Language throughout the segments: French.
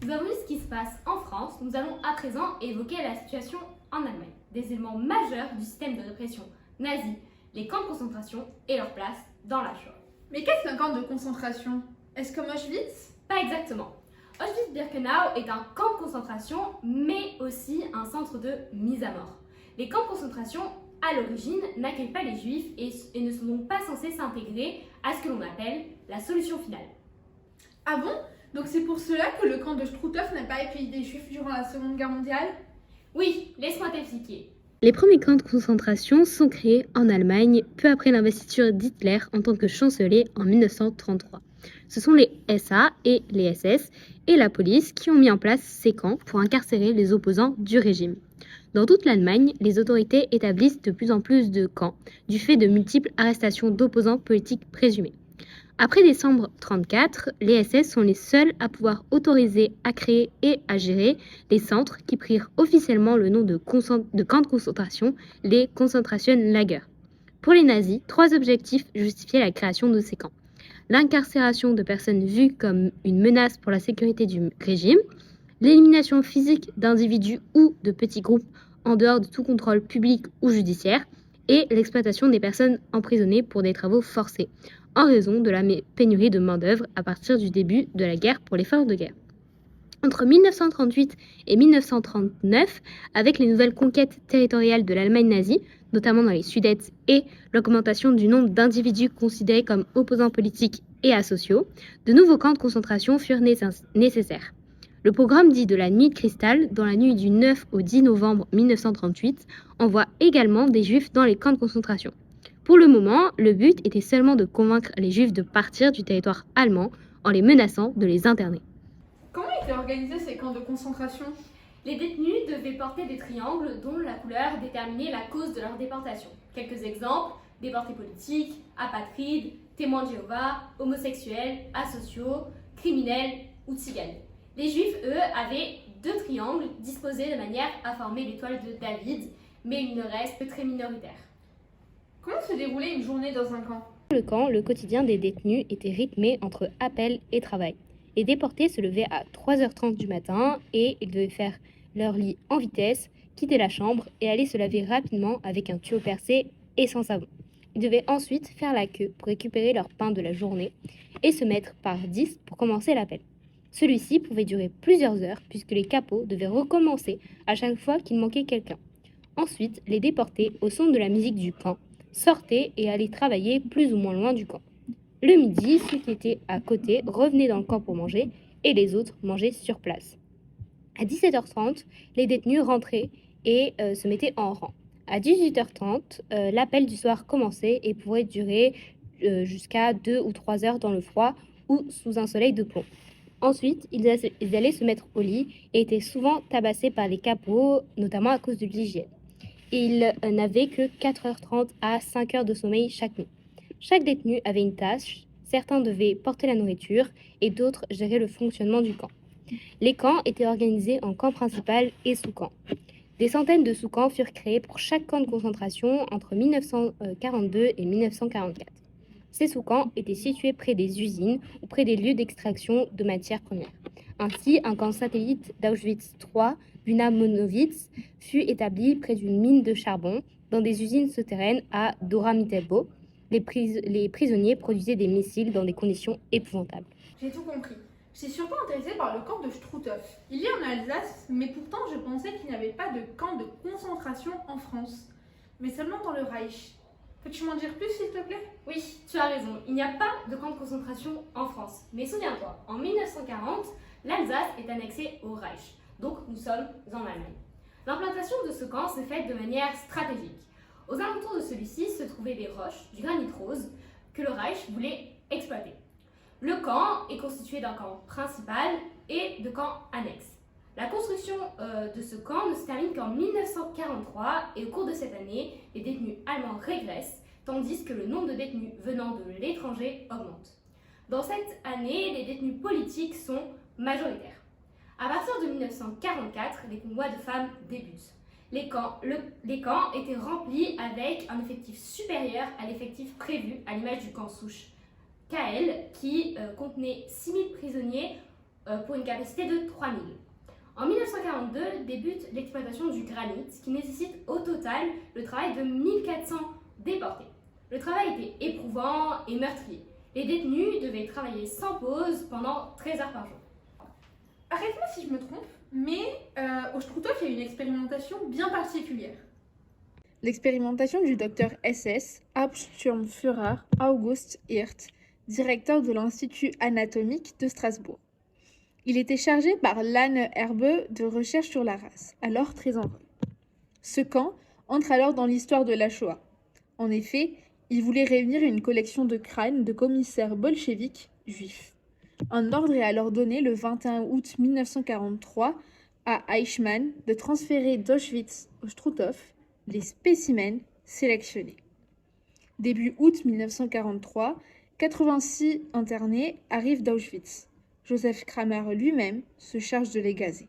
Nous avons vu ce qui se passe en France, nous allons à présent évoquer la situation en Allemagne. Des éléments majeurs du système de répression nazi, les camps de concentration et leur place dans la Shoah. Mais qu'est-ce qu'un camp de concentration? Est-ce comme Auschwitz? Pas exactement. Auschwitz-Birkenau est un camp de concentration, mais aussi un centre de mise à mort. Les camps de concentration, à l'origine, n'accueillent pas les juifs et ne sont donc pas censés s'intégrer à ce que l'on appelle la solution finale. Ah bon? Donc c'est pour cela que le camp de Struthof n'a pas accueilli des juifs durant la Seconde Guerre mondiale? Oui, laisse-moi t'expliquer. Les premiers camps de concentration sont créés en Allemagne peu après l'investiture d'Hitler en tant que chancelier en 1933. Ce sont les SA et les SS et la police qui ont mis en place ces camps pour incarcérer les opposants du régime. Dans toute l'Allemagne, les autorités établissent de plus en plus de camps du fait de multiples arrestations d'opposants politiques présumés. Après décembre 1934, les SS sont les seuls à pouvoir autoriser à créer et à gérer les centres qui prirent officiellement le nom de camps de concentration, les Konzentrationslager. Pour les nazis, 3 objectifs justifiaient la création de ces camps. L'incarcération de personnes vues comme une menace pour la sécurité du régime, l'élimination physique d'individus ou de petits groupes en dehors de tout contrôle public ou judiciaire, et l'exploitation des personnes emprisonnées pour des travaux forcés, en raison de la pénurie de main-d'œuvre à partir du début de la guerre pour les forces de guerre. Entre 1938 et 1939, avec les nouvelles conquêtes territoriales de l'Allemagne nazie, notamment dans les Sudètes, et l'augmentation du nombre d'individus considérés comme opposants politiques et asociaux, de nouveaux camps de concentration furent nécessaires. Le programme dit de la Nuit de cristal, dans la nuit du 9 au 10 novembre 1938, envoie également des juifs dans les camps de concentration. Pour le moment, le but était seulement de convaincre les juifs de partir du territoire allemand en les menaçant de les interner. Comment étaient organisés ces camps de concentration? Les détenus devaient porter des triangles dont la couleur déterminait la cause de leur déportation. Quelques exemples: déportés politiques, apatrides, témoins de Jéhovah, homosexuels, asociaux, criminels ou tziganes. Les juifs, eux, avaient 2 triangles disposés de manière à former l'étoile de David, mais ils ne restent que très minoritaires. Comment se déroulait une journée dans un camp? Dans le camp, le quotidien des détenus était rythmé entre appel et travail. Les déportés se levaient à 3h30 du matin et ils devaient faire leur lit en vitesse, quitter la chambre et aller se laver rapidement avec un tuyau percé et sans savon. Ils devaient ensuite faire la queue pour récupérer leur pain de la journée et se mettre par 10 pour commencer l'appel. Celui-ci pouvait durer plusieurs heures puisque les capots devaient recommencer à chaque fois qu'il manquait quelqu'un. Ensuite, les déportés, au son de la musique du camp, sortaient et allaient travailler plus ou moins loin du camp. Le midi, ceux qui étaient à côté revenaient dans le camp pour manger et les autres mangeaient sur place. À 17h30, les détenus rentraient et se mettaient en rang. À 18h30, l'appel du soir commençait et pourrait durer jusqu'à 2 ou 3 heures dans le froid ou sous un soleil de plomb. Ensuite, ils allaient se mettre au lit et étaient souvent tabassés par les capots, notamment à cause de l'hygiène. Ils n'avaient que 4h30 à 5 heures de sommeil chaque nuit. Chaque détenu avait une tâche, certains devaient porter la nourriture et d'autres gérer le fonctionnement du camp. Les camps étaient organisés en camp principal et sous-camps. Des centaines de sous-camps furent créés pour chaque camp de concentration entre 1942 et 1944. Ces sous-camps étaient situés près des usines ou près des lieux d'extraction de matières premières. Ainsi, un camp satellite d'Auschwitz III, Bunamonowitz, fut établi près d'une mine de charbon dans des usines souterraines à Dora-Mittelbau. Les prisonniers produisaient des missiles dans des conditions épouvantables. J'ai tout compris. Je suis surtout intéressée par le camp de Struthof. Il est en Alsace, mais pourtant je pensais qu'il n'y avait pas de camp de concentration en France, mais seulement dans le Reich. Peux-tu m'en dire plus, s'il te plaît? Oui, tu as raison, il n'y a pas de camp de concentration en France. Mais souviens-toi, en 1940, l'Alsace est annexée au Reich, donc nous sommes en Allemagne. L'implantation de ce camp s'est faite de manière stratégique. Aux alentours de celui-ci se trouvaient des roches, du granit rose, que le Reich voulait exploiter. Le camp est constitué d'un camp principal et de camps annexes. La construction de ce camp ne se termine qu'en 1943 et au cours de cette année, les détenus allemands régressent, tandis que le nombre de détenus venant de l'étranger augmente. Dans cette année, les détenus politiques sont majoritaires. À partir de 1944, les convois de femmes débutent. Les camps étaient remplis avec un effectif supérieur à l'effectif prévu à l'image du camp souche KL qui contenait 6000 prisonniers pour une capacité de 3000. En 1942 débute l'exploitation du granit, qui nécessite au total le travail de 1400 déportés. Le travail était éprouvant et meurtrier. Les détenus devaient travailler sans pause pendant 13 heures par jour. Arrête-moi si je me trompe, mais au Struthof, il y a une expérimentation bien particulière. L'expérimentation du docteur SS, Hauptsturmführer August Hirt, directeur de l'Institut anatomique de Strasbourg. Il était chargé par Lanne Herbe de recherche sur la race, alors très en vogue. Ce camp entre alors dans l'histoire de la Shoah. En effet, il voulait réunir une collection de crânes de commissaires bolcheviques juifs. Un ordre est alors donné le 21 août 1943 à Eichmann de transférer d'Auschwitz au Struthof les spécimens sélectionnés. Début août 1943, 86 internés arrivent d'Auschwitz. Joseph Kramer lui-même se charge de les gazer.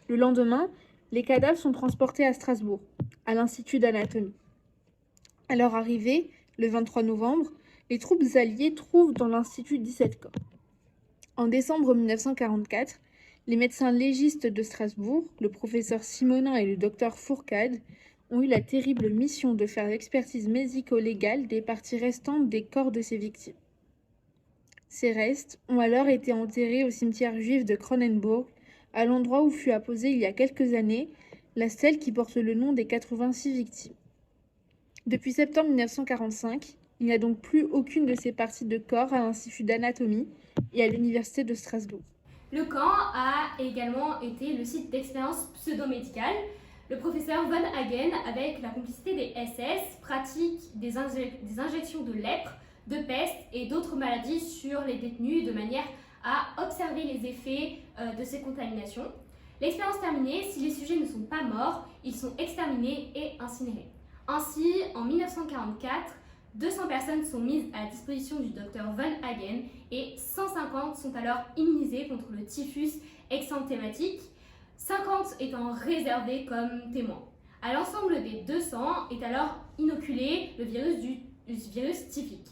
Le lendemain, les cadavres sont transportés à Strasbourg, à l'Institut d'anatomie. À leur arrivée, le 23 novembre, les troupes alliées trouvent dans l'Institut 17 corps. En décembre 1944, les médecins légistes de Strasbourg, le professeur Simonin et le docteur Fourcade, ont eu la terrible mission de faire l'expertise médico-légale des parties restantes des corps de ces victimes. Ces restes ont alors été enterrés au cimetière juif de Cronenbourg, à l'endroit où fut apposée il y a quelques années la stèle qui porte le nom des 86 victimes. Depuis septembre 1945, il n'y a donc plus aucune de ces parties de corps à l'Institut d'anatomie et à l'Université de Strasbourg. Le camp a également été le site d'expériences pseudo-médicales. Le professeur Von Hagen, avec la complicité des SS, pratique des injections de lèpre, de peste et d'autres maladies sur les détenus de manière à observer les effets de ces contaminations. L'expérience terminée, si les sujets ne sont pas morts, ils sont exterminés et incinérés. Ainsi, en 1944, 200 personnes sont mises à la disposition du docteur Von Hagen et 150 sont alors immunisées contre le typhus exanthématique, 50 étant réservés comme témoins. À l'ensemble des 200 est alors inoculé le virus typhique.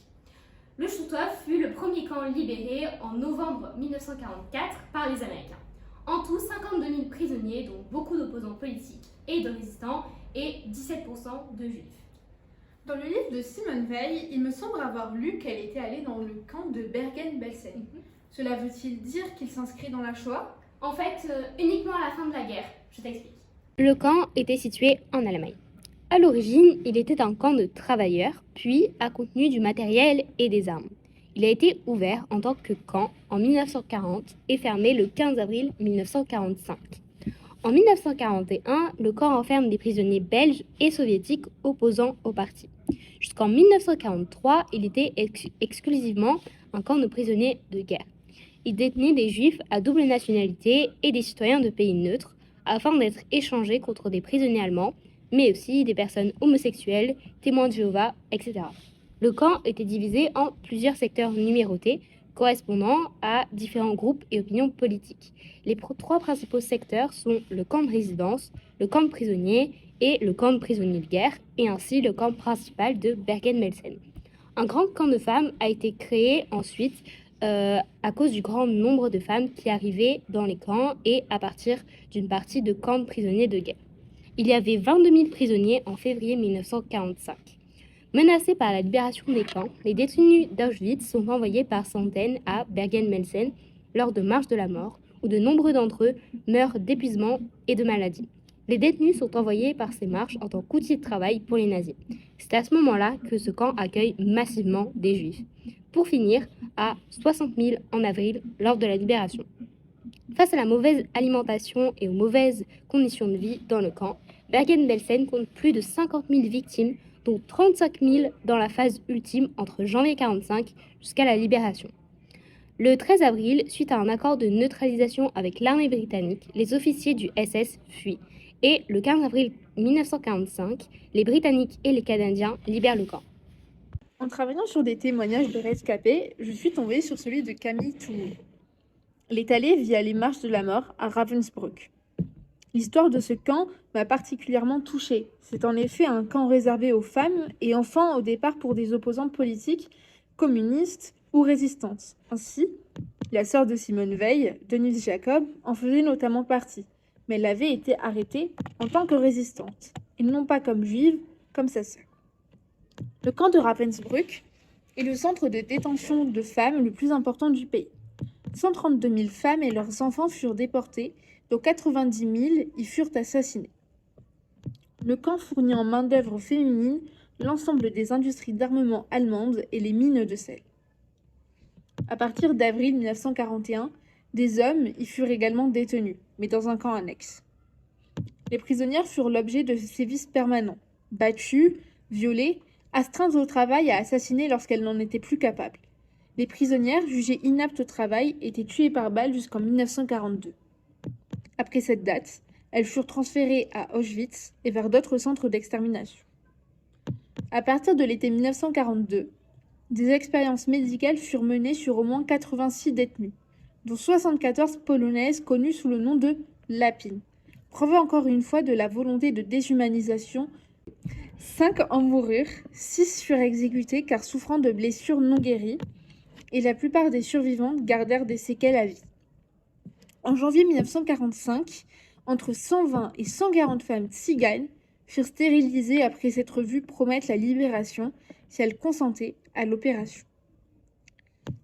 Le Struthof fut le premier camp libéré en novembre 1944 par les Américains. En tout, 52 000 prisonniers, dont beaucoup d'opposants politiques et de résistants, et 17% de juifs. Dans le livre de Simone Weil, il me semble avoir lu qu'elle était allée dans le camp de Bergen-Belsen. Cela veut-il dire qu'il s'inscrit dans la Shoah ? En fait, uniquement à la fin de la guerre. Je t'explique. Le camp était situé en Allemagne. À l'origine, il était un camp de travailleurs, puis a contenu du matériel et des armes. Il a été ouvert en tant que camp en 1940 et fermé le 15 avril 1945. En 1941, le camp enferme des prisonniers belges et soviétiques opposants au parti. Jusqu'en 1943, il était exclusivement un camp de prisonniers de guerre. Il détenait des juifs à double nationalité et des citoyens de pays neutres afin d'être échangés contre des prisonniers allemands, mais aussi des personnes homosexuelles, témoins de Jéhovah, etc. Le camp était divisé en plusieurs secteurs numérotés, correspondant à différents groupes et opinions politiques. Les trois principaux secteurs sont le camp de résidence, le camp de prisonniers et le camp de prisonniers de guerre, et ainsi le camp principal de Bergen-Belsen. Un grand camp de femmes a été créé ensuite à cause du grand nombre de femmes qui arrivaient dans les camps et à partir d'une partie de camps de prisonniers de guerre. Il y avait 22 000 prisonniers en février 1945. Menacés par la libération des camps, les détenus d'Auschwitz sont envoyés par centaines à Bergen-Belsen lors de marches de la mort, où de nombreux d'entre eux meurent d'épuisement et de maladie. Les détenus sont envoyés par ces marches en tant qu'outil de travail pour les nazis. C'est à ce moment-là que ce camp accueille massivement des juifs, pour finir à 60 000 en avril lors de la libération. Face à la mauvaise alimentation et aux mauvaises conditions de vie dans le camp, Bergen-Belsen compte plus de 50 000 victimes, dont 35 000 dans la phase ultime entre janvier 1945 jusqu'à la libération. Le 13 avril, suite à un accord de neutralisation avec l'armée britannique, les officiers du SS fuient. Et le 15 avril 1945, les Britanniques et les Canadiens libèrent le camp. En travaillant sur des témoignages de rescapés, je suis tombée sur celui de Camille Tououl. Elle est allée via les marches de la mort à Ravensbrück. L'histoire de ce camp m'a particulièrement touchée. C'est en effet un camp réservé aux femmes et enfants au départ pour des opposants politiques, communistes ou résistantes. Ainsi, la sœur de Simone Veil, Denise Jacob, en faisait notamment partie, mais elle avait été arrêtée en tant que résistante, et non pas comme juive, comme sa sœur. Le camp de Ravensbrück est le centre de détention de femmes le plus important du pays. 132 000 femmes et leurs enfants furent déportés, dont 90 000 y furent assassinés. Le camp fournit en main-d'œuvre féminine l'ensemble des industries d'armement allemandes et les mines de sel. À partir d'avril 1941, des hommes y furent également détenus, mais dans un camp annexe. Les prisonnières furent l'objet de sévices permanents, battues, violées, astreintes au travail à assassiner lorsqu'elles n'en étaient plus capables. Les prisonnières jugées inaptes au travail étaient tuées par balles jusqu'en 1942. Après cette date, elles furent transférées à Auschwitz et vers d'autres centres d'extermination. À partir de l'été 1942, des expériences médicales furent menées sur au moins 86 détenues, dont 74 polonaises connues sous le nom de Lapine. Preuve encore une fois de la volonté de déshumanisation. 5 en moururent, 6 furent exécutés car souffrant de blessures non guéries, et la plupart des survivantes gardèrent des séquelles à vie. En janvier 1945, entre 120 et 140 femmes tziganes furent stérilisées après s'être vues promettre la libération si elles consentaient à l'opération.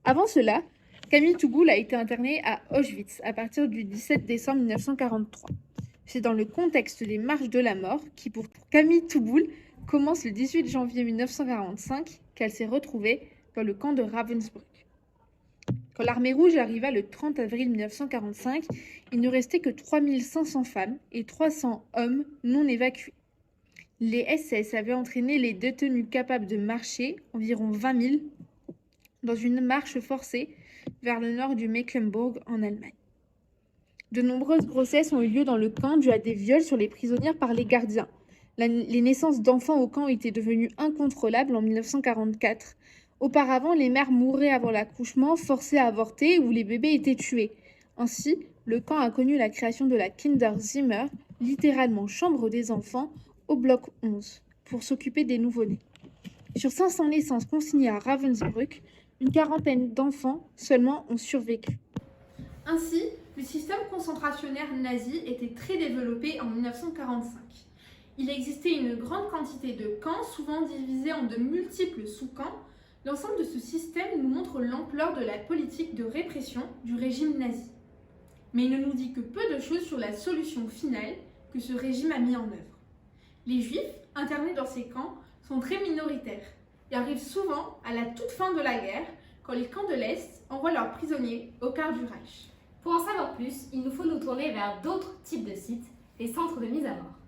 Avant cela, Camille Tougoul a été internée à Auschwitz à partir du 17 décembre 1943. C'est dans le contexte des marches de la mort qui, pour Camille Tougoul, commence le 18 janvier 1945 qu'elle s'est retrouvée dans le camp de Ravensbrück. Quand l'armée rouge arriva le 30 avril 1945, il ne restait que 3500 femmes et 300 hommes non évacués. Les SS avaient entraîné les détenus capables de marcher, environ 20 000, dans une marche forcée vers le nord du Mecklembourg en Allemagne. De nombreuses grossesses ont eu lieu dans le camp dues à des viols sur les prisonnières par les gardiens. Les naissances d'enfants au camp étaient devenues incontrôlables en 1944. Auparavant, les mères mouraient avant l'accouchement, forcées à avorter ou les bébés étaient tués. Ainsi, le camp a connu la création de la Kinderzimmer, littéralement chambre des enfants, au bloc 11, pour s'occuper des nouveau-nés. Sur 500 naissances consignées à Ravensbrück, une quarantaine d'enfants seulement ont survécu. Ainsi, le système concentrationnaire nazi était très développé en 1945. Il existait une grande quantité de camps, souvent divisés en de multiples sous-camps. L'ensemble de ce système nous montre l'ampleur de la politique de répression du régime nazi. Mais il ne nous dit que peu de choses sur la solution finale que ce régime a mis en œuvre. Les Juifs, internés dans ces camps, sont très minoritaires et arrivent souvent à la toute fin de la guerre, quand les camps de l'Est envoient leurs prisonniers au cœur du Reich. Pour en savoir plus, il nous faut nous tourner vers d'autres types de sites, les centres de mise à mort.